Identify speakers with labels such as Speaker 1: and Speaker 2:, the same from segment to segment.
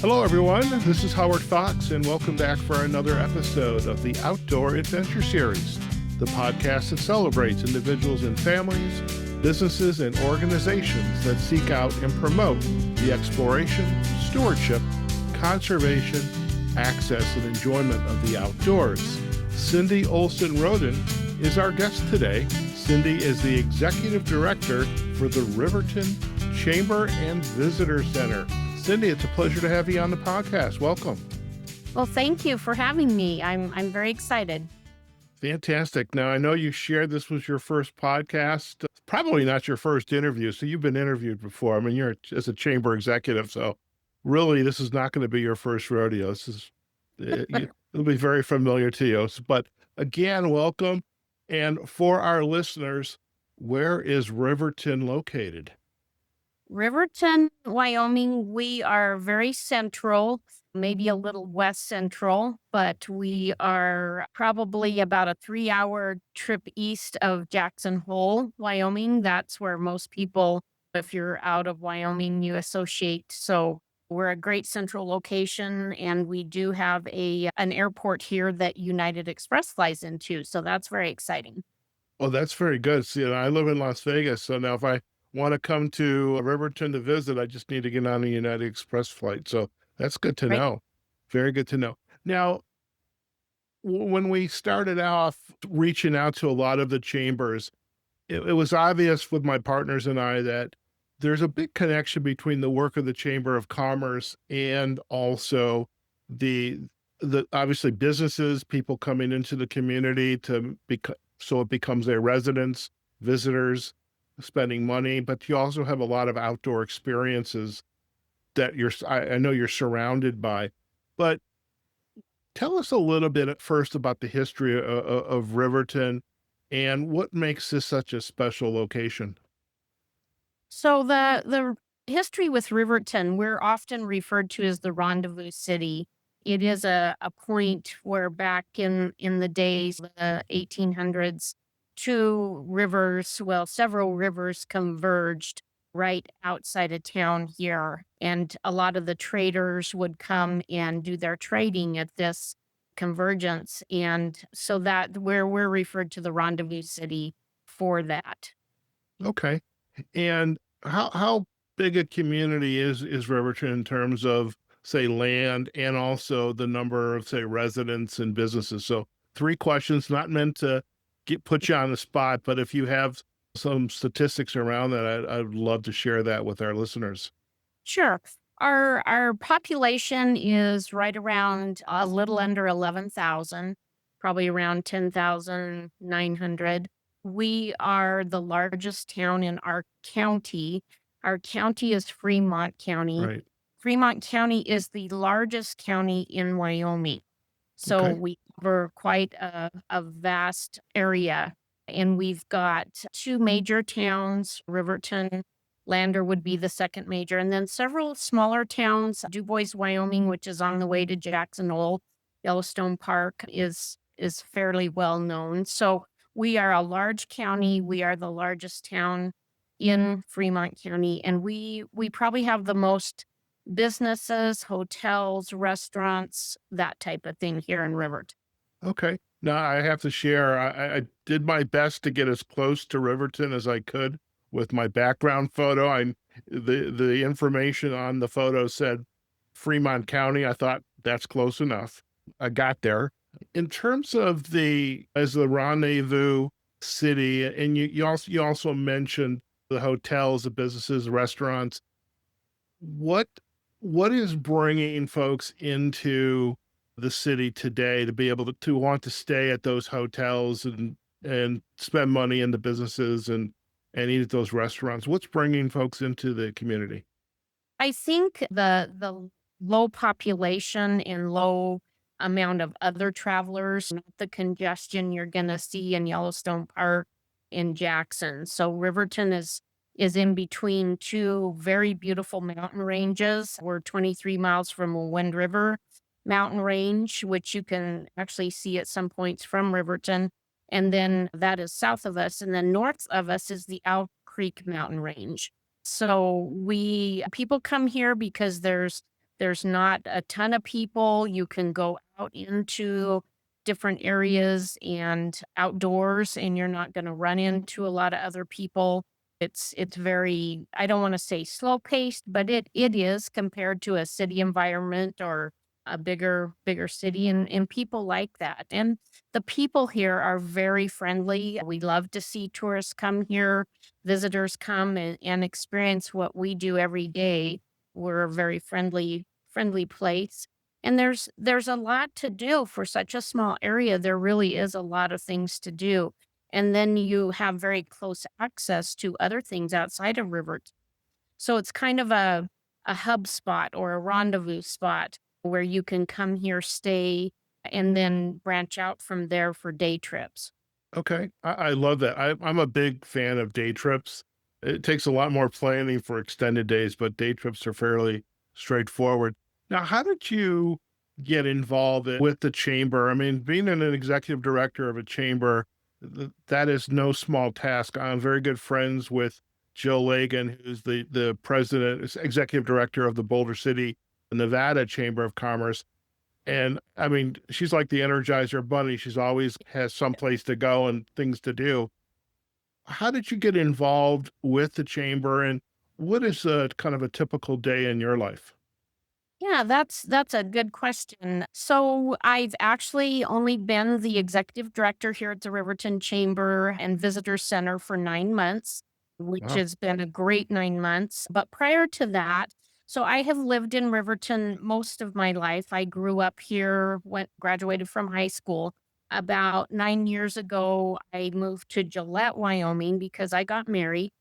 Speaker 1: Hello, everyone. This is Howard Fox, and welcome back for another episode of the Outdoor Adventure Series, the podcast that celebrates individuals and families, businesses, and organizations that seek out and promote the exploration, stewardship, conservation, access, and enjoyment of the outdoors. Cindy Olson Roden is our guest today. Cindy is the Executive Director for the Riverton Chamber and Visitor Center. Cindy, it's a pleasure to have you on the podcast. Welcome.
Speaker 2: Well, thank you for having me. I'm very excited.
Speaker 1: Fantastic. Now, I know you shared this was your first podcast, probably not your first interview. So you've been interviewed before. I mean, you're as a chamber executive. So really, this is not going to be your first rodeo. This is, it'll be very familiar to you. But again, welcome. And for our listeners, where is Riverton located?
Speaker 2: Riverton, Wyoming, we are very central, maybe a little west central, but we are probably about a 3-hour trip east of Jackson Hole, Wyoming. That's where most people, if you're out of Wyoming, you associate. So we're a great central location, and we do have an airport here that United Express flies into. So that's very exciting.
Speaker 1: Well, that's very good. See, I live in Las Vegas. So now if I want to come to Riverton to visit, I just need to get on a United Express flight. So that's good to know. Very good to know. Now, when we started off reaching out to a lot of the chambers, it was obvious with my partners and I that there's a big connection between the work of the Chamber of Commerce and also the obviously businesses, people coming into the community so it becomes their residents, visitors, spending money, but you also have a lot of outdoor experiences that I know you're surrounded by. But tell us a little bit at first about the history of Riverton and what makes this such a special location.
Speaker 2: So the history with Riverton, we're often referred to as the Rendezvous City. It is a point where back in the days, the 1800s, several rivers converged right outside of town here. And a lot of the traders would come and do their trading at this convergence. And so that we're referred to the Rendezvous City for that.
Speaker 1: Okay. And how big a community is Riverton in terms of, say, land and also the number of, say, residents and businesses? So 3 questions, not meant to put you on the spot, but if you have some statistics around that, I'd love to share that with our listeners.
Speaker 2: Sure. Our population is right around a little under 11,000, probably around 10,900. We are the largest town in our county. Our county is Fremont County.
Speaker 1: Right.
Speaker 2: Fremont County is the largest county in Wyoming. So
Speaker 1: Okay.
Speaker 2: we cover quite a vast area. And we've got 2 major towns. Riverton, Lander would be the second major, and then several smaller towns. DuBois, Wyoming, which is on the way to Jackson Hole. Yellowstone Park is fairly well known. So we are a large county. We are the largest town in Fremont County, and we probably have the most businesses, hotels, restaurants, that type of thing here in Riverton.
Speaker 1: Okay. Now I have to share, I did my best to get as close to Riverton as I could with my background photo. The information on the photo said Fremont County. I thought that's close enough. I got there. In terms of as the Rendezvous City, and you also mentioned the hotels, the businesses, the restaurants. What is bringing folks into the city today to be able to want to stay at those hotels and spend money in the businesses and eat at those restaurants? What's bringing folks into the community?
Speaker 2: I think the low population and low amount of other travelers, not the congestion you're going to see in Yellowstone Park in Jackson. So Riverton is in between 2 very beautiful mountain ranges. We're 23 miles from a Wind River mountain range, which you can actually see at some points from Riverton. And then that is south of us. And then north of us is the Owl Creek mountain range. So people come here because there's There's not a ton of people. You can go out into different areas and outdoors, and you're not going to run into a lot of other people. It's very, I don't want to say slow paced, but it is compared to a city environment or a bigger city, and people like that. And the people here are very friendly. We love to see tourists come here, visitors come and experience what we do every day. We're a very friendly place. And there's a lot to do for such a small area. There really is a lot of things to do. And then you have very close access to other things outside of Riverton. So it's kind of a hub spot or a rendezvous spot where you can come here, stay, and then branch out from there for day trips.
Speaker 1: Okay. I love that. I'm a big fan of day trips. It takes a lot more planning for extended days, but day trips are fairly straightforward. Now, how did you get involved with the chamber? I mean, being an executive director of a chamber, that is no small task. I'm very good friends with Jill Lagan, who's the president, executive director of the Boulder City, Nevada Chamber of Commerce. And I mean, she's like the Energizer Bunny. She's always has some place to go and things to do. How did you get involved with the chamber, and what is a kind of a typical day in your life?
Speaker 2: Yeah, that's a good question. So I've actually only been the executive director here at the Riverton Chamber and Visitor Center for 9 months, which
Speaker 1: Wow.
Speaker 2: has been a great 9 months. But prior to that, so I have lived in Riverton most of my life. I grew up here, went graduated from high school. About 9 years ago, I moved to Gillette, Wyoming because I got married.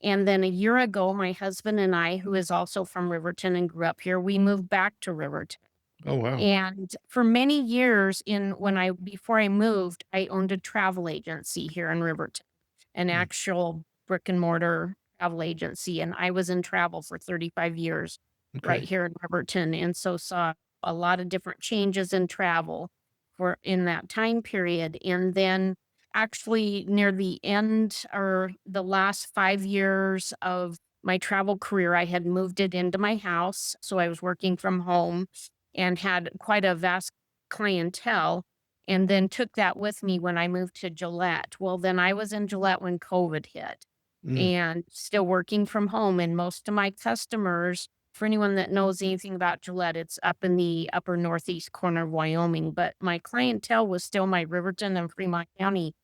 Speaker 2: And then a year ago, my husband and I, who is also from Riverton and grew up here, we moved back to Riverton.
Speaker 1: Oh, wow.
Speaker 2: And for many years in when I before I moved, I owned a travel agency here in Riverton, an
Speaker 1: Mm.
Speaker 2: actual brick and mortar travel agency. And I was in travel for 35 years right
Speaker 1: Okay.
Speaker 2: here in Riverton. And so saw a lot of different changes in travel for in that time period. And then actually near the end or the last 5 years of my travel career, I had moved it into my house. So I was working from home and had quite a vast clientele, and then took that with me when I moved to Gillette. Well, then I was in Gillette when COVID hit
Speaker 1: Mm.
Speaker 2: and still working from home. And most of my customers, for anyone that knows anything about Gillette, it's up in the upper northeast corner of Wyoming. But my clientele was still my Riverton and Fremont County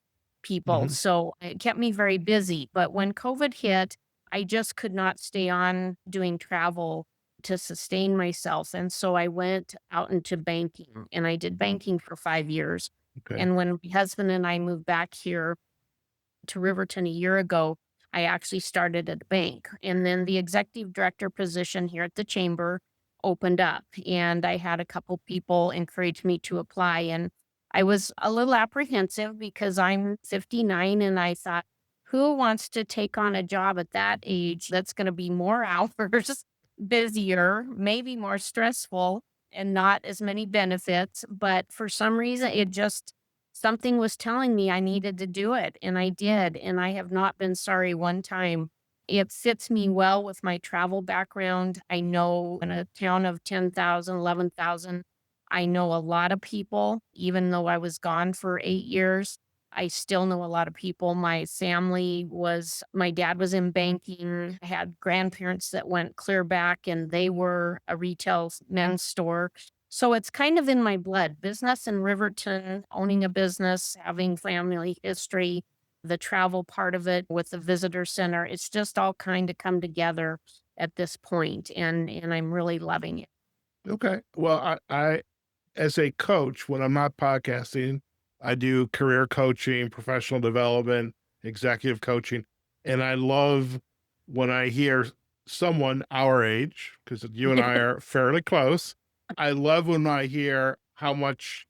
Speaker 2: people.
Speaker 1: Mhm.
Speaker 2: So it kept me very busy. But when COVID hit, I just could not stay on doing travel to sustain myself. And so I went out into banking and I did banking for 5 years.
Speaker 1: Okay.
Speaker 2: And when my husband and I moved back here to Riverton a year ago, I actually started at a bank. And then the executive director position here at the chamber opened up. And I had a couple people encourage me to apply. And I was a little apprehensive because I'm 59 and I thought, who wants to take on a job at that age that's going to be more hours, busier, maybe more stressful, and not as many benefits? But for some reason, it just something was telling me I needed to do it, and I did, and I have not been sorry one time. It fits me well with my travel background. I know in a town of 10,000, 11,000, I know a lot of people, even though I was gone for 8 years. I still know a lot of people. My dad was in banking. I had grandparents that went clear back and they were a retail men's store. So it's kind of in my blood. Business in Riverton, owning a business, having family history, the travel part of it with the visitor center. It's just all kind of come together at this point, and I'm really loving it.
Speaker 1: Okay. Well, I as a coach, when I'm not podcasting, I do career coaching, professional development, executive coaching, and I love when I hear someone our age, because you and I are fairly close. I love when I hear how much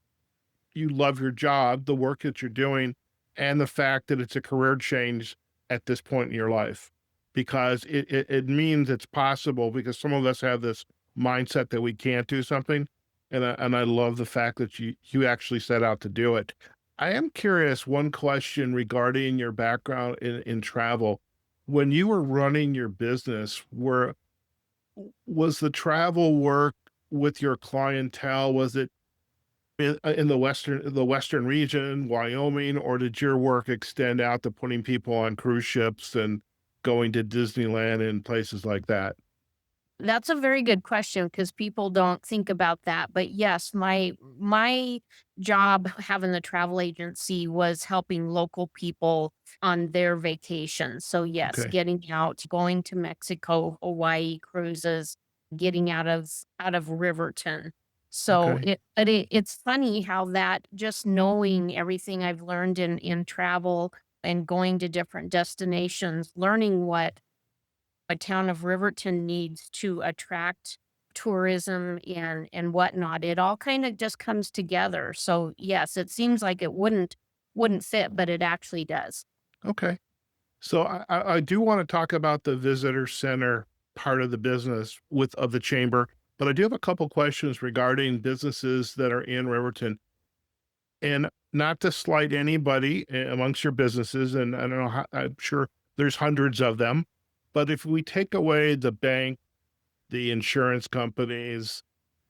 Speaker 1: you love your job, the work that you're doing, and the fact that it's a career change at this point in your life, because it means it's possible. Because some of us have this mindset that we can't do something, and I love the fact that you actually set out to do it. I am curious. One question regarding your background in travel. When you were running your business, was the travel work? with your clientele? Was it in the western region, Wyoming, or did your work extend out to putting people on cruise ships and going to Disneyland and places like that?
Speaker 2: That's a very good question because people don't think about that. But yes, my job having the travel agency was helping local people on their vacations. So yes,
Speaker 1: Okay.
Speaker 2: getting out, going to Mexico, Hawaii cruises, getting out of Riverton. So
Speaker 1: Okay.
Speaker 2: it's funny how that just knowing everything I've learned in travel and going to different destinations, learning what a town of Riverton needs to attract tourism and whatnot. It all kind of just comes together. So yes, it seems like it wouldn't fit, but it actually does.
Speaker 1: Okay. So I do want to talk about the visitor center part of the business with of the chamber, but I do have a couple questions regarding businesses that are in Riverton. And not to slight anybody amongst your businesses, and I don't know how, I'm sure there's hundreds of them, but if we take away the bank, the insurance companies,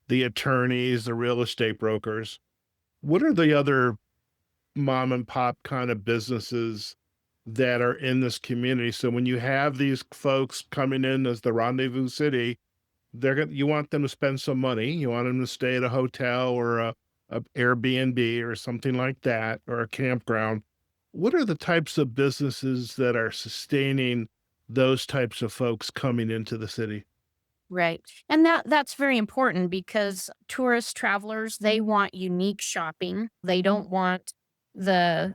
Speaker 1: the attorneys, the real estate brokers, what are the other mom and pop kind of businesses that are in this community? So when you have these folks coming in as the Rendezvous City, they're gonna you want them to spend some money. You want them to stay at a hotel or a Airbnb or something like that, or a campground. What are the types of businesses that are sustaining those types of folks coming into the city?
Speaker 2: Right. And that's very important because tourist travelers, they want unique shopping. They don't want the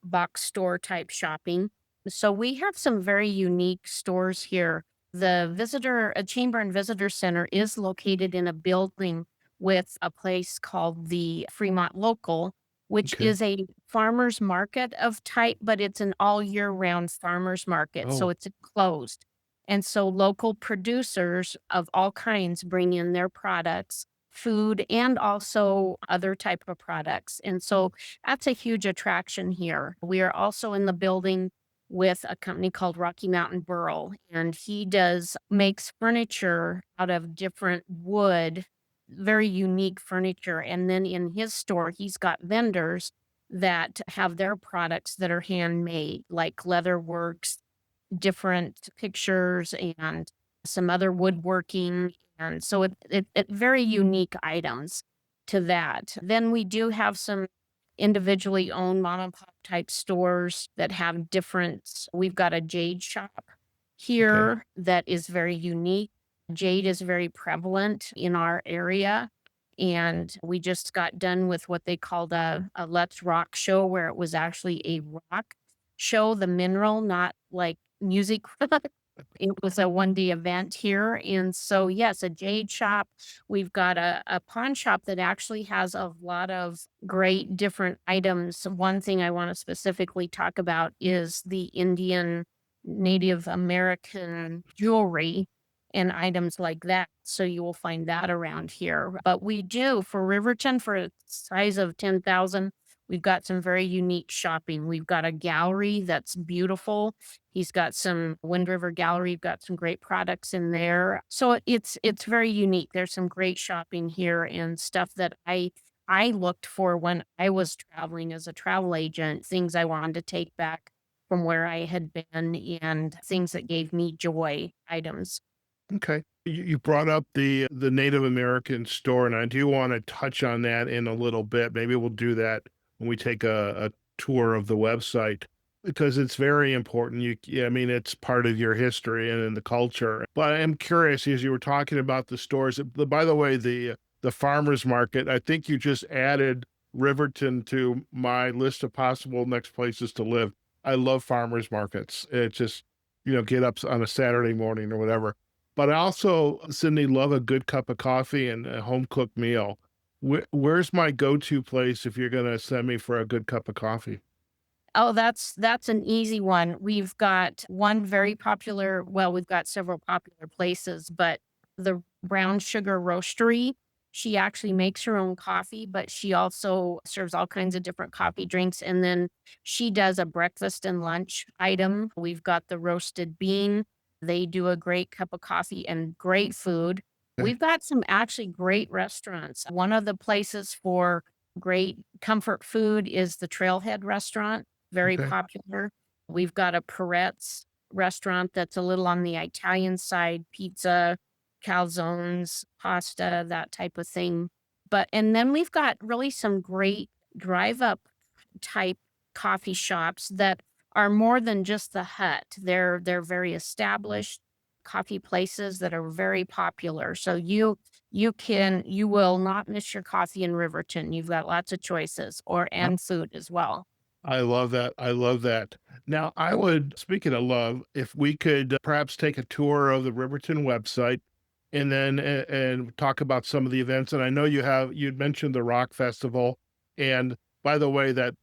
Speaker 2: box store type shopping. So we have some very unique stores here. The visitor a chamber and visitor center is located in a building with a place called the Fremont Local, which
Speaker 1: Okay.
Speaker 2: is a farmers market of type, but it's an all year round farmers market. So
Speaker 1: Oh,
Speaker 2: it's enclosed. And so local producers of all kinds bring in their products, food and also other type of products. And so that's a huge attraction here. We are also in the building with a company called Rocky Mountain Burl, and he does makes furniture out of different wood, very unique furniture. And then in his store, he's got vendors that have their products that are handmade, like leather works, different pictures and some other woodworking, and so it very unique items to that. Then we do have some individually owned mom and pop type stores that have different we've got a jade shop
Speaker 1: okay.
Speaker 2: here that is very unique. Jade is very prevalent in our area, and we just got done with what they called a Let's Rock show where it was actually a rock show, the mineral, not like music. It was a one-day event here, and so, yes, a jade shop. We've got a pawn shop that actually has a lot of great different items. One thing I wanna specifically talk about is the Indian Native American jewelry and items like that, so you will find that around here. But we do for Riverton, for a size of 10,000, we've got some very unique shopping. We've got a gallery that's beautiful. He's got some Wind River Gallery, got some great products in there. So it's very unique. There's some great shopping here and stuff that I looked for when I was traveling as a travel agent, things I wanted to take back from where I had been and things that gave me joy items.
Speaker 1: Okay. You brought up the Native American store, and I do want to touch on that in a little bit. Maybe we'll do that when we take a tour of the website because it's very important. Yeah, I mean, it's part of your history and in the culture. But I am curious, as you were talking about the stores. By the way, the farmers market. I think you just added Riverton to my list of possible next places to live. I love farmers markets. It just get up on a Saturday morning or whatever, but I also, Cindy, love a good cup of coffee and a home cooked meal. Where's my go-to place if you're gonna send me for a good cup of coffee?
Speaker 2: Oh, that's an easy one. We've got one very popular well, we've got several popular places, but the Brown Sugar Roastery, she actually makes her own coffee, but she also serves all kinds of different coffee drinks, and then she does a breakfast and lunch item. We've got the roasted bean. They do a great cup of coffee and great food.
Speaker 1: Okay.
Speaker 2: We've got some actually great restaurants. One of the places for great comfort food is the Trailhead Restaurant, very
Speaker 1: Okay.
Speaker 2: popular. We've got a Peretz restaurant that's a little on the Italian side, pizza, calzones, pasta, that type of thing. But and then we've got really some great drive up type coffee shops that are more than just the hut. They're very established coffee places that are very popular. So you will not miss your coffee in Riverton. You've got lots of choices or
Speaker 1: Uh,
Speaker 2: and food as well.
Speaker 1: I love that. I love that. Now, I would, speaking of love, if we could perhaps take a tour of the Riverton website and then and talk about some of the events. And I know you'd mentioned the rock festival. And by the way, that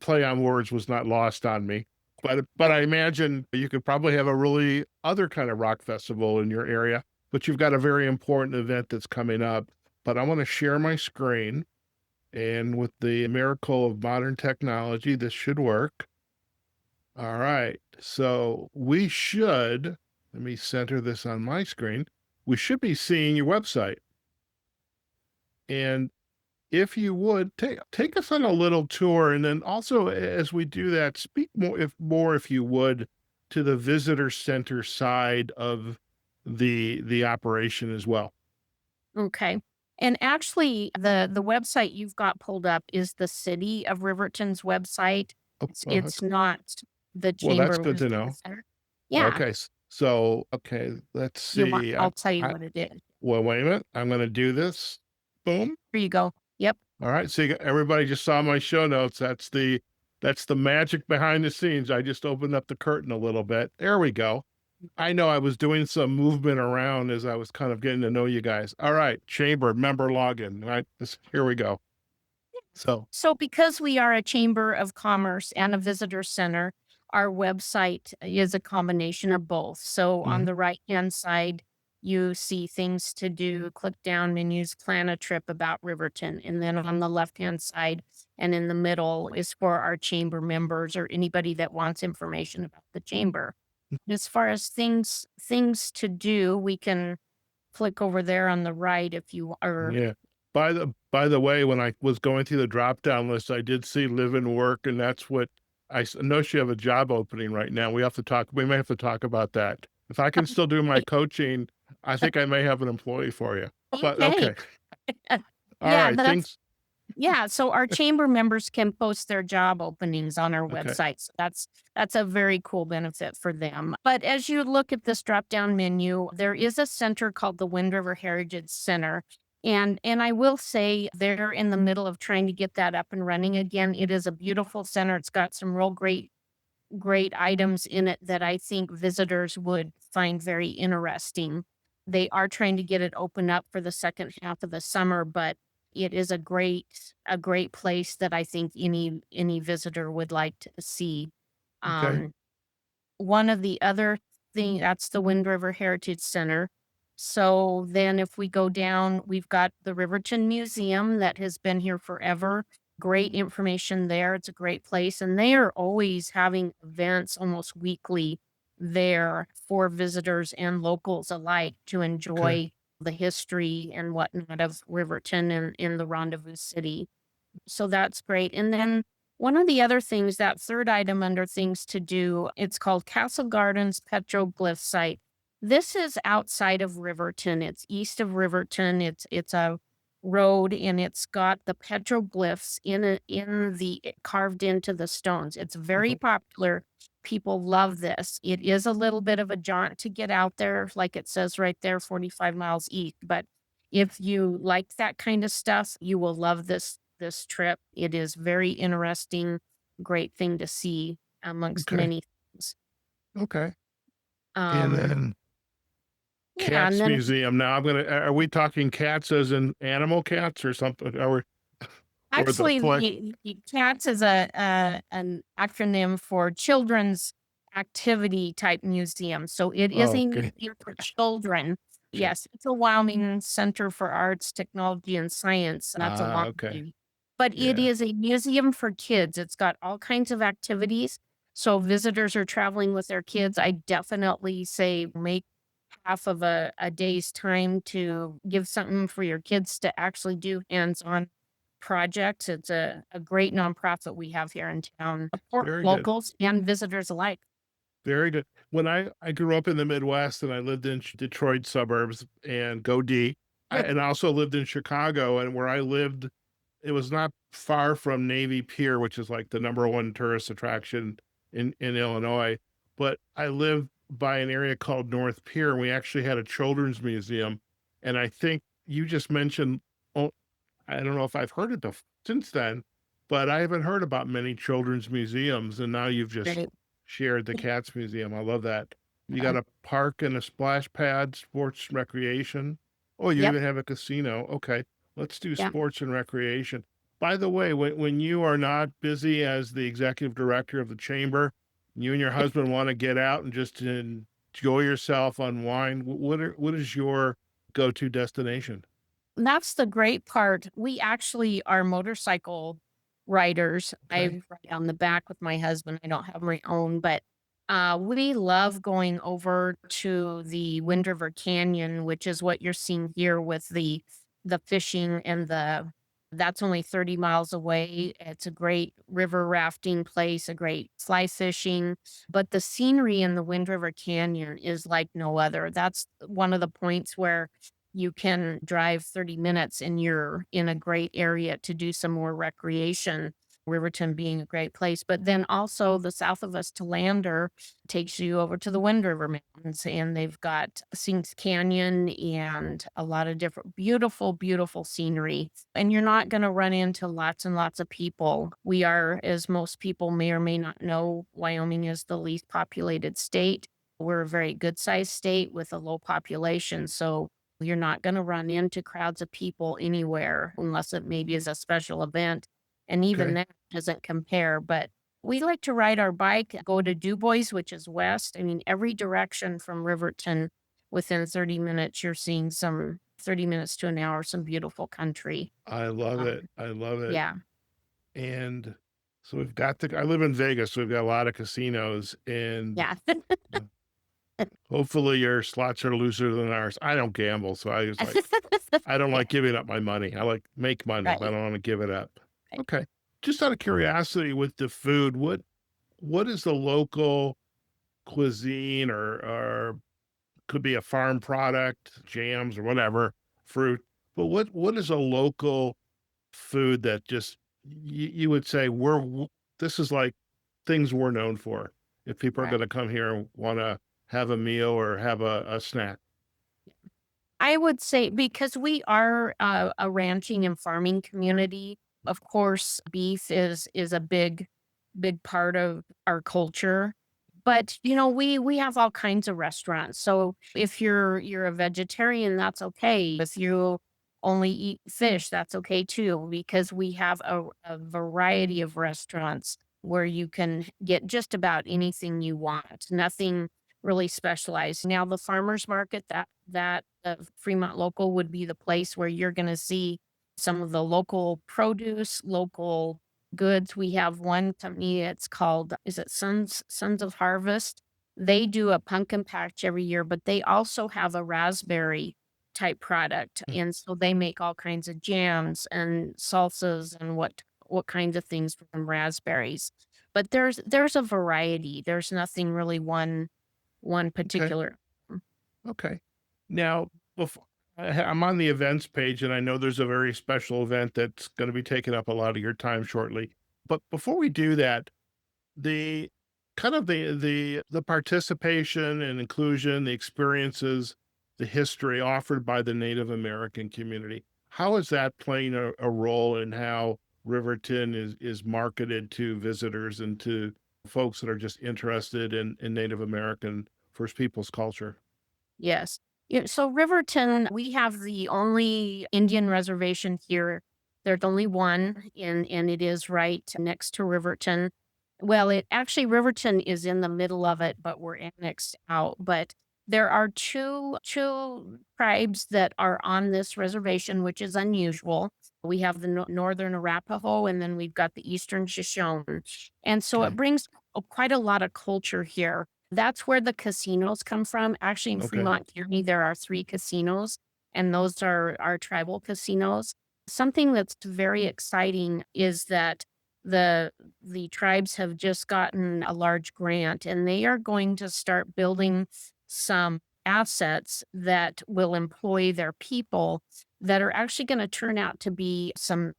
Speaker 1: play on words was not lost on me. But I imagine you could probably have a really other kind of rock festival in your area, but you've got a very important event that's coming up. But I want to share my screen. And with the miracle of modern technology, this should work. All right. So we should, let me center this on my screen. We should be seeing your website. And if you would take us on a little tour, and then also as we do that, speak more if you would to the visitor center side of the operation as well.
Speaker 2: Okay. And actually the website you've got pulled up is the city of Riverton's website.
Speaker 1: Oh,
Speaker 2: It's not the
Speaker 1: well,
Speaker 2: Chamber
Speaker 1: that's
Speaker 2: of
Speaker 1: good to
Speaker 2: Visitor
Speaker 1: know.
Speaker 2: Center. Yeah.
Speaker 1: Okay. So, okay, let's see.
Speaker 2: I'll tell you
Speaker 1: I
Speaker 2: what it is.
Speaker 1: Well, wait a minute. I'm going to do this. Boom.
Speaker 2: Here you go. Yep.
Speaker 1: All right. So everybody just saw my show notes. That's the magic behind the scenes. I just opened up the curtain a little bit. There we go. I know I was doing some movement around as I was kind of getting to know you guys. All right. Chamber member login. Right. Here we go. So,
Speaker 2: So, because we are a chamber of commerce and a visitor center, our website is a combination of both. So, on
Speaker 1: mhm,
Speaker 2: the right hand side, you see things to do, click down menus, plan a trip about Riverton. And then on the left hand side and in the middle is for our chamber members or anybody that wants information about the chamber. As far as things to do, we can click over there on the right if you are.
Speaker 1: yeah. By the way, when I was going through the drop down list, I did see live and work, and that's what know you have a job opening right now. We may have to talk about that. If I can still do my coaching, I think I may have an employee for you. But
Speaker 2: Okay.
Speaker 1: okay. All
Speaker 2: Yeah,
Speaker 1: right.
Speaker 2: that's
Speaker 1: Things
Speaker 2: yeah, so our chamber members can post their job openings on our
Speaker 1: okay.
Speaker 2: website. So that's a very cool benefit for them. But as you look at this drop-down menu, there is a center called the Wind River Heritage Center. And I will say they're in the middle of trying to get that up and running again. It is a beautiful center. It's got some real great items in it that I think visitors would find very interesting. They are trying to get it open up for the second half of the summer, but it is a great place that I think any visitor would like to see.
Speaker 1: Okay.
Speaker 2: Um, One of the other thing that's the Wind River Heritage Center. So then if we go down, we've got the Riverton Museum that has been here forever. Great information there. It's a great place. And they are always having events almost weekly there for visitors and locals alike to
Speaker 1: Okay.
Speaker 2: enjoy the history and whatnot of Riverton and in the Rendezvous City. So that's great. And then one of the other things, that third item under things to do, it's called Castle Gardens Petroglyph Site. This is outside of Riverton. It's east of Riverton. It's a road and it's got the petroglyphs carved into the stones. It's very
Speaker 1: Mhm.
Speaker 2: popular. People love this. It is a little bit of a jaunt to get out there, like it says right there, 45 miles east. But if you like that kind of stuff, you will love this trip. It is very interesting, great thing to see amongst
Speaker 1: Okay.
Speaker 2: many things.
Speaker 1: Okay. And
Speaker 2: Um,
Speaker 1: then
Speaker 2: yeah, and
Speaker 1: cats
Speaker 2: then
Speaker 1: museum. Now are we talking cats as in animal cats or something? Or the
Speaker 2: actually,
Speaker 1: play?
Speaker 2: the CATS is an acronym for Children's Activity Type Museum. So it is
Speaker 1: Oh,
Speaker 2: a
Speaker 1: okay.
Speaker 2: museum for children. Yes, it's a Wyoming Center for Arts, Technology, and Science. And that's a long
Speaker 1: Okay.
Speaker 2: name. But it
Speaker 1: Yeah.
Speaker 2: is a museum for kids. It's got all kinds of activities. So visitors are traveling with their kids. I definitely say make half of a day's time to give something for your kids to actually do hands-on projects. It's a great nonprofit we have here in town, support
Speaker 1: Very good.
Speaker 2: locals and visitors alike.
Speaker 1: Very good. When I grew up in the Midwest and I lived in Detroit suburbs and go D, and I also lived in Chicago, and where I lived, it was not far from Navy Pier, which is like the number one tourist attraction in Illinois. But I lived by an area called North Pier, and we actually had a children's museum. And I think you just mentioned, oh, I don't know if I've heard it since then, but I haven't heard about many children's museums. And now you've just
Speaker 2: Right.
Speaker 1: shared the Cats Museum. I love that. You got
Speaker 2: Uh,
Speaker 1: a park and a splash pad, sports and recreation. Oh, you
Speaker 2: yep.
Speaker 1: even have a casino. Okay, let's do
Speaker 2: Yeah.
Speaker 1: sports and recreation. By the way, when you are not busy as the executive director of the chamber, you and your husband want to get out and just enjoy yourself, unwind. What is your go-to destination?
Speaker 2: That's the great part. We actually are motorcycle riders.
Speaker 1: Okay,
Speaker 2: I ride on the back with my husband. I don't have my own, but we love going over to the Wind River Canyon, which is what you're seeing here with the fishing and the that's only 30 miles away. It's a great river rafting place, a great fly fishing, but the scenery in the Wind River Canyon is like no other. That's one of the points where you can drive 30 minutes and you're in a great area to do some more recreation, Riverton being a great place. But then also the south of us to Lander takes you over to the Wind River Mountains, and they've got Sinks Canyon and a lot of different beautiful, beautiful scenery. And you're not going to run into lots and lots of people. We are, as most people may or may not know, Wyoming is the least populated state. We're a very good sized state with a low population. So you're not gonna run into crowds of people anywhere unless it maybe is a special event, and even
Speaker 1: okay.
Speaker 2: that doesn't compare, but we like to ride our bike, go to Dubois, which is west. I mean, every direction from Riverton, within 30 minutes, you're seeing some 30 minutes to an hour, some beautiful country.
Speaker 1: I love it.
Speaker 2: Um,
Speaker 1: I love it.
Speaker 2: yeah.
Speaker 1: And so we've got I live in Vegas, so we've got a lot of casinos, and
Speaker 2: Yeah.
Speaker 1: uh, hopefully your slots are looser than ours. I don't gamble, so I was like, I don't
Speaker 2: Yeah,
Speaker 1: like giving up my money. I like make money, but I
Speaker 2: right,
Speaker 1: don't want to give it up.
Speaker 2: right.
Speaker 1: Okay. Just out of curiosity with the food, what is the local cuisine or could be a farm product, jams or whatever, fruit. But what is a local food that just you would say this is like things we're known for if people are
Speaker 2: Right.
Speaker 1: going to come here and want to have a meal or have a snack?
Speaker 2: I would say because we are a ranching and farming community, of course, beef is a big part of our culture. But we have all kinds of restaurants. So if you're a vegetarian, that's okay. If you only eat fish, that's okay too, because we have a variety of restaurants where you can get just about anything you want. Nothing really specialized. Now the farmers market that Fremont local would be the place where you're going to see some of the local produce, local goods. We have one company, it's called, is it Sons of Harvest? They do a pumpkin patch every year, but they also have a raspberry type product.
Speaker 1: Mm,
Speaker 2: And so they make all kinds of jams and salsas and what kinds of things from raspberries. But there's a variety. There's nothing really one
Speaker 1: okay.
Speaker 2: particular.
Speaker 1: Okay. Now, before I'm on the events page, and I know there's a very special event that's going to be taking up a lot of your time shortly. But before we do that, the kind of the participation and inclusion, the experiences, the history offered by the Native American community, how is that playing a role in how Riverton is marketed to visitors and to folks that are just interested in Native American First Peoples culture?
Speaker 2: Yes. Yeah, so Riverton, we have the only Indian reservation here. There's only one, and it is right next to Riverton. Well, it actually Riverton is in the middle of it, but we're annexed out. But there are two tribes that are on this reservation, which is unusual. We have the Northern Arapaho, and then we've got the Eastern Shoshone, and so it
Speaker 1: Okay.
Speaker 2: brings quite a lot of culture here. That's where the casinos come from. Actually, in
Speaker 1: Okay.
Speaker 2: Fremont County, there are 3 casinos, and those are our tribal casinos. Something that's very exciting is that the the tribes have just gotten a large grant, and they are going to start building some assets that will employ their people that are actually gonna turn out to be some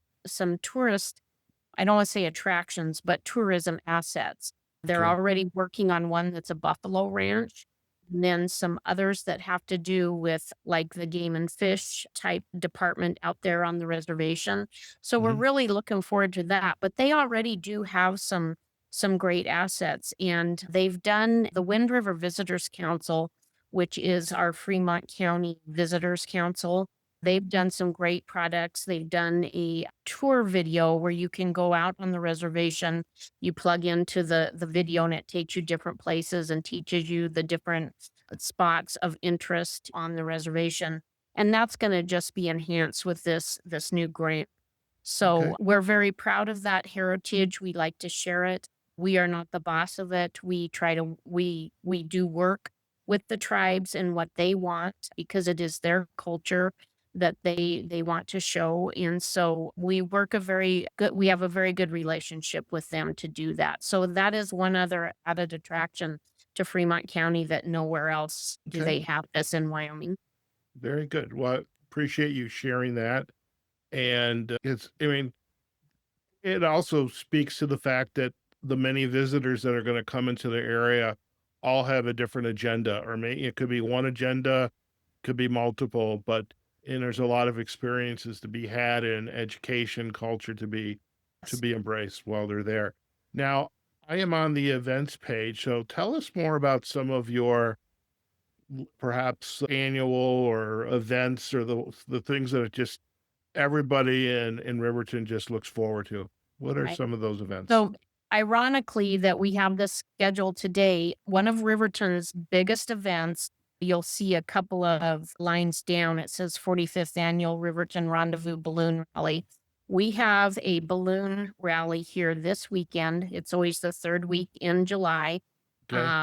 Speaker 2: tourist, I don't wanna say attractions, but tourism assets. They're
Speaker 1: Okay.
Speaker 2: already working on one that's a buffalo ranch, and then some others that have to do with, like, the game and fish type department out there on the reservation. So we're
Speaker 1: Hmm.
Speaker 2: really looking forward to that, but they already do have some great assets, and they've done the Wind River Visitors Council, which is our Fremont County Visitors Council. They've done some great products. They've done a tour video where you can go out on the reservation. You plug into the video and it takes you different places and teaches you the different spots of interest on the reservation. And that's going to just be enhanced with this new grant.
Speaker 1: Okay.
Speaker 2: So we're very proud of that heritage. We like to share it. We are not the boss of it. We do work with the tribes and what they want because it is their culture that they want to show. And so we have a very good relationship with them to do that. So that is one other added attraction to Fremont County that nowhere else do
Speaker 1: Okay.
Speaker 2: they have this in Wyoming.
Speaker 1: Very good. Well, I appreciate you sharing that. And I mean, it also speaks to the fact that the many visitors that are going to come into the area all have a different agenda, or maybe it could be one agenda, could be multiple, but and there's a lot of experiences to be had in education, culture to be embraced while they're there. Now, I am on the events page, so tell us more about some of your perhaps annual or events or the things that are just everybody in Riverton just looks forward to. What are
Speaker 2: Right.
Speaker 1: some of those events?
Speaker 2: So, ironically, that we have this scheduled today, one of Riverton's biggest events, you'll see a couple of lines down. It says 45th Annual Riverton Rendezvous Balloon Rally. We have a balloon rally here this weekend. It's always the third week in July.
Speaker 1: Okay,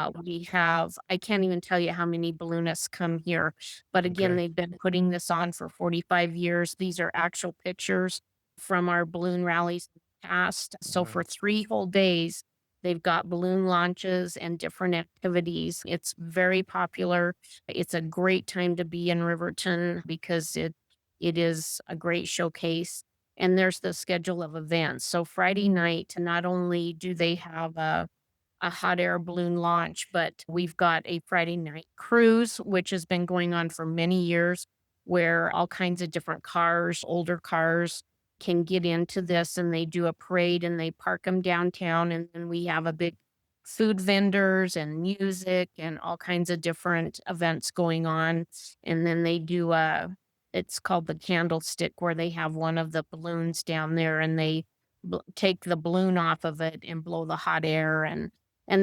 Speaker 2: I can't even tell you how many balloonists come here. But again,
Speaker 1: okay.
Speaker 2: they've been putting this on for 45 years. These are actual pictures from our balloon rallies in the past. So
Speaker 1: Wow,
Speaker 2: for 3 whole days, they've got balloon launches and different activities. It's very popular. It's a great time to be in Riverton because it is a great showcase. And there's the schedule of events. So Friday night, not only do they have a hot air balloon launch, but we've got a Friday night cruise, which has been going on for many years, where all kinds of different cars, older cars, can get into this and they do a parade and they park them downtown. And then we have a big food vendors and music and all kinds of different events going on. And then they do it's called the candlestick, where they have one of the balloons down there and they take the balloon off of it and blow the hot air. And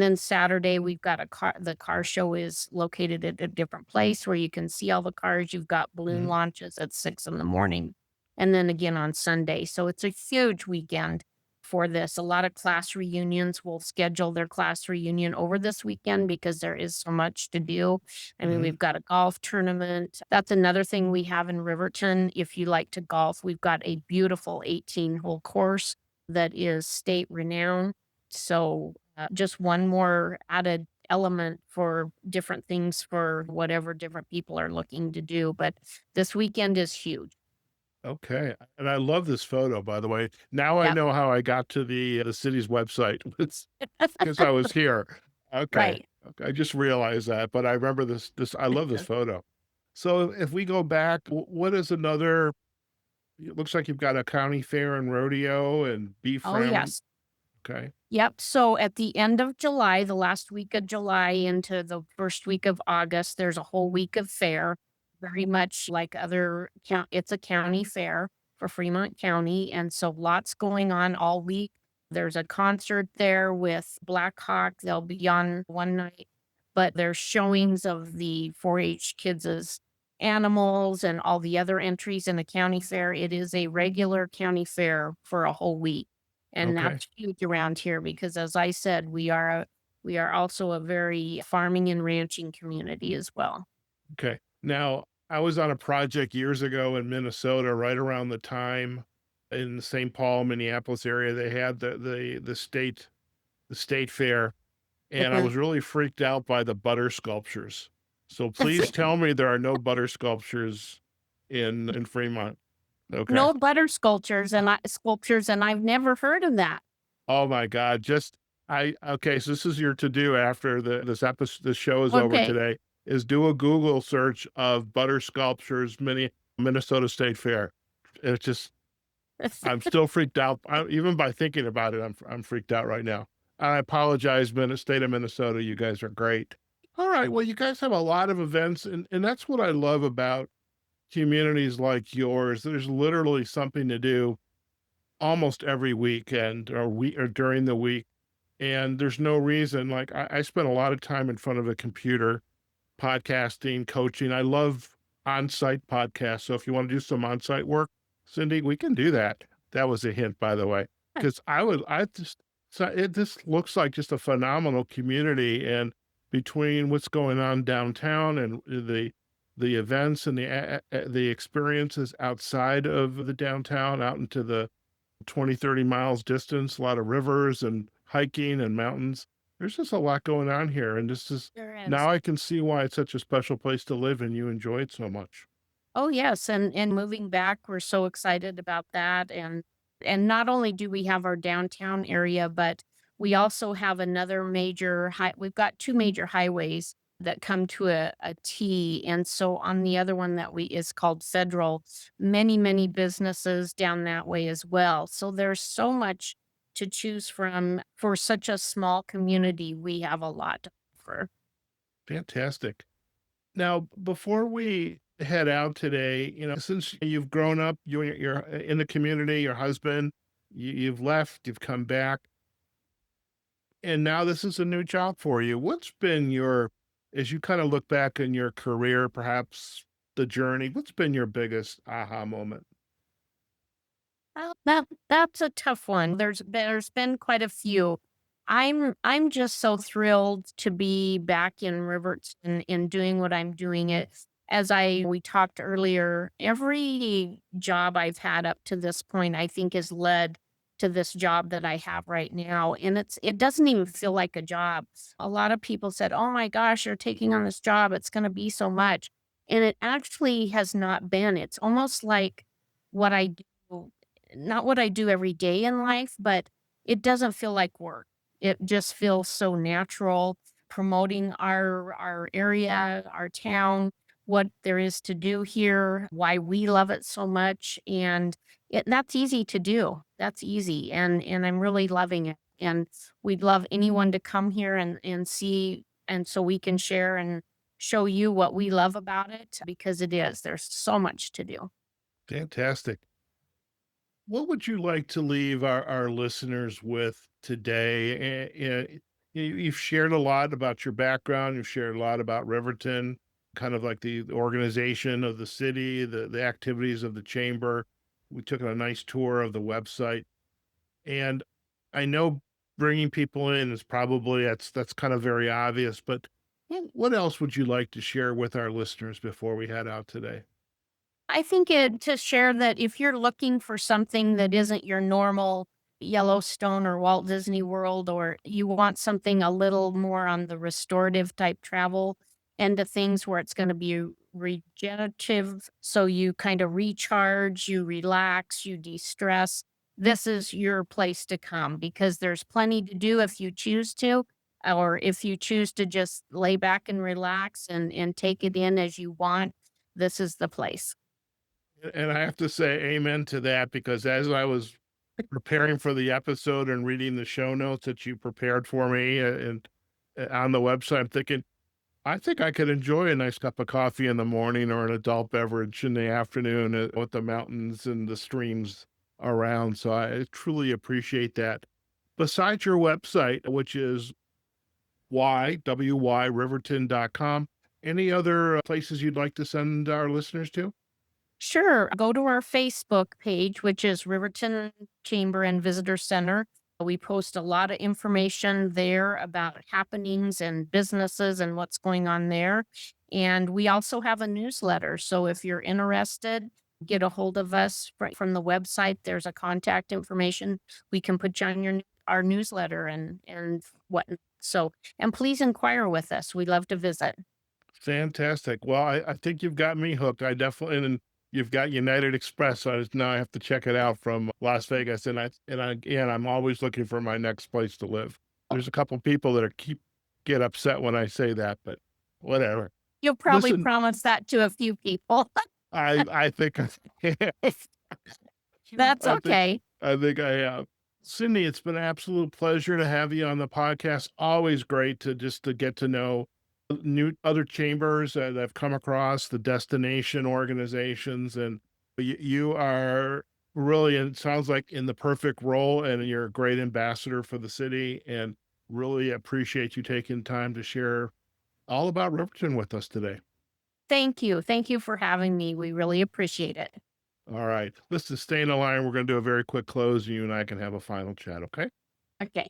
Speaker 2: then Saturday, we've got the car show is located at a different place where you can see all the cars. You've got balloon
Speaker 1: mhm,
Speaker 2: launches at 6 in the morning, and then again on Sunday. So it's a huge weekend for this. A lot of class reunions will schedule their class reunion over this weekend because there is so much to do. I mean,
Speaker 1: mhm,
Speaker 2: we've got a golf tournament. That's another thing we have in Riverton. If you like to golf, we've got a beautiful 18-hole course that is state renowned. So, just one more added element for different things for whatever different people are looking to do, but this weekend is huge.
Speaker 1: okay, and I love this photo, by the way. Now I
Speaker 2: Yep.
Speaker 1: know how I got to the city's website. It's 'cause I was here. Okay,
Speaker 2: Right.
Speaker 1: okay, I just realized that, but I remember this I love this photo. So if we go back, what is another it looks like you've got a county fair and rodeo and beef
Speaker 2: Oh,
Speaker 1: round.
Speaker 2: yes.
Speaker 1: Okay,
Speaker 2: Yep. So at the end of July, the last week of July into the first week of August, there's a whole week of fair, very much like other it's a county fair for Fremont County. And so lots going on all week. There's a concert there with Black Hawk. They'll be on one night, but there's showings of the 4-H kids' animals and all the other entries in the county fair. It is a regular county fair for a whole week. And
Speaker 1: okay,
Speaker 2: that's huge around here because as I said, We are also a very farming and ranching community as well.
Speaker 1: Okay. Now, I was on a project years ago in Minnesota, right around the time in the St. Paul, Minneapolis area, they had the state fair, and I
Speaker 2: Mhm.
Speaker 1: was really freaked out by the butter sculptures. So please tell me there are no butter sculptures in Fremont. Okay.
Speaker 2: No butter sculptures, and I've never heard of that.
Speaker 1: Oh my God. Just I okay, so this is your to do after this show is over
Speaker 2: Okay.
Speaker 1: today, is do a Google search of butter sculptures Minnesota State Fair. It's just I'm still freaked out. Even by thinking about it, I'm freaked out right now. I apologize, State of Minnesota. You guys are great. All right. Well, you guys have a lot of events, and that's what I love about communities like yours. There's literally something to do almost every weekend or during the week. And there's no reason, like I spent a lot of time in front of a computer, podcasting, coaching. I love on-site podcasts. So if you want to do some on-site work, Cindy, we can do that. That was a hint, by the way, because I just, so it just looks like just a phenomenal community. And between what's going on downtown and the events and the experiences outside of the downtown, out into the 20, 30 miles distance, a lot of rivers and hiking and mountains. There's just a lot going on here. And this is
Speaker 2: There is.
Speaker 1: now I can see why it's such a special place to live and you enjoy it so much.
Speaker 2: Oh, yes, and moving back, we're so excited about that, and not only do we have our downtown area, but we also have another major high we've got 2 major highways that come to a T, and so on the other one that we is called Federal, many, many businesses down that way as well. So there's so much to choose from for such a small community. We have a lot to offer.
Speaker 1: Fantastic. Now, before we head out today, since you've grown up, you're in the community, your husband, you've left, you've come back, and now this is a new job for you. What's been as you kind of look back in your career, perhaps the journey, what's been your biggest aha moment?
Speaker 2: Well, that's a tough one. There's been quite a few. I'm just so thrilled to be back in Riverton and doing what I'm doing. It as I we talked earlier, every job I've had up to this point, I think, has led to this job that I have right now. And it doesn't even feel like a job. A lot of people said, "Oh my gosh, you're taking on this job. It's going to be so much." And it actually has not been. It's almost like what I do not what I do every day in life, but it doesn't feel like work. It just feels so natural promoting our area, our town, what there is to do here, why we love it so much, and that's easy to do. That's easy, and I'm really loving it. And we'd love anyone to come here and see, and so we can share and show you what we love about it because it is. There's so much to do.
Speaker 1: Fantastic. What would you like to leave our listeners with today? You've shared a lot about your background. You've shared a lot about Riverton, kind of like the organization of the city, the activities of the chamber. We took a nice tour of the website, and I know bringing people in is probably that's kind of very obvious. But what else would you like to share with our listeners before we head out today?
Speaker 2: I think to share that if you're looking for something that isn't your normal Yellowstone or Walt Disney World, or you want something a little more on the restorative type travel end of things where it's going to be regenerative, so you kind of recharge, you relax, you de stress, this is your place to come because there's plenty to do if you choose to. Or if you choose to just lay back and relax and take it in as you want, this is the place.
Speaker 1: And I have to say amen to that because as I was preparing for the episode and reading the show notes that you prepared for me and on the website, I'm thinking, I think I could enjoy a nice cup of coffee in the morning or an adult beverage in the afternoon with the mountains and the streams around. So I truly appreciate that. Besides your website, which is Riverton.com, any other places you'd like to send our listeners to?
Speaker 2: Sure. Go to our Facebook page, which is Riverton Chamber and Visitor Center. We post a lot of information there about happenings and businesses and what's going on there. And we also have a newsletter. So if you're interested, get a hold of us from the website. There's a contact information. We can put you on our newsletter and what. So, and please inquire with us. We love to visit.
Speaker 1: Fantastic. Well, I think you've got me hooked. I definitely, and you've got United Express. So now I have to check it out from Las Vegas. And I'm always looking for my next place to live. There's a couple people that get upset when I say that, but whatever.
Speaker 2: You'll probably
Speaker 1: Listen,
Speaker 2: promise that to a few people.
Speaker 1: I think
Speaker 2: That's
Speaker 1: I think
Speaker 2: okay.
Speaker 1: I think I have. Cindy, it's been an absolute pleasure to have you on the podcast. Always great to get to know new other chambers that I've come across, the destination organizations, and you are really, it sounds like, in the perfect role, and you're a great ambassador for the city. And really appreciate you taking time to share all about Riverton with us today.
Speaker 2: Thank you. Thank you for having me. We really appreciate it.
Speaker 1: All right, listen, stay in the line. We're going to do a very quick close, and you and I can have a final chat. Okay.
Speaker 2: Okay.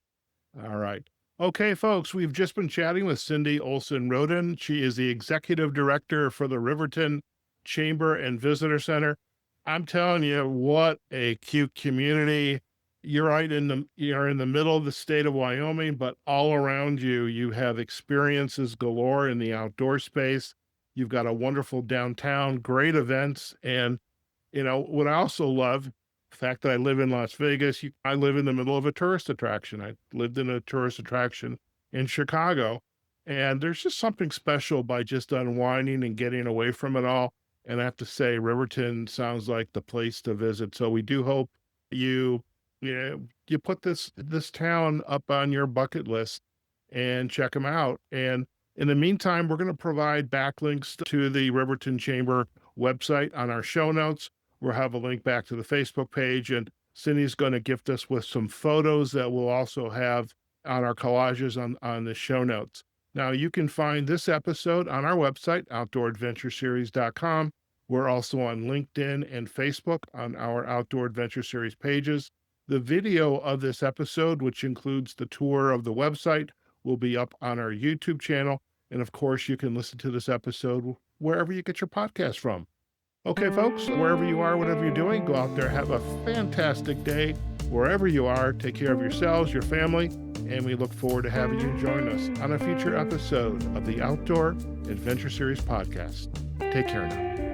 Speaker 1: All right. Okay, folks, we've just been chatting with Cindy Olson Roden. She is the executive director for the Riverton Chamber and Visitor Center. I'm telling you, what a cute community. You're in the middle of the state of Wyoming, but all around you, you have experiences galore in the outdoor space. You've got a wonderful downtown, great events, and what I also love, the fact that I live in Las Vegas, I live in the middle of a tourist attraction. I lived in a tourist attraction in Chicago, and there's just something special by just unwinding and getting away from it all. And I have to say, Riverton sounds like the place to visit. So we do hope you, you put this town up on your bucket list and check them out. And in the meantime, we're going to provide backlinks to the Riverton Chamber website on our show notes. We'll have a link back to the Facebook page, and Cindy's going to gift us with some photos that we'll also have on our collages on the show notes. Now, you can find this episode on our website, outdooradventureseries.com. We're also on LinkedIn and Facebook on our Outdoor Adventure Series pages. The video of this episode, which includes the tour of the website, will be up on our YouTube channel. And of course, you can listen to this episode wherever you get your podcast from. Okay, folks, wherever you are, whatever you're doing, go out there, have a fantastic day. Wherever you are, take care of yourselves, your family, and we look forward to having you join us on a future episode of the Outdoor Adventure Series podcast. Take care now.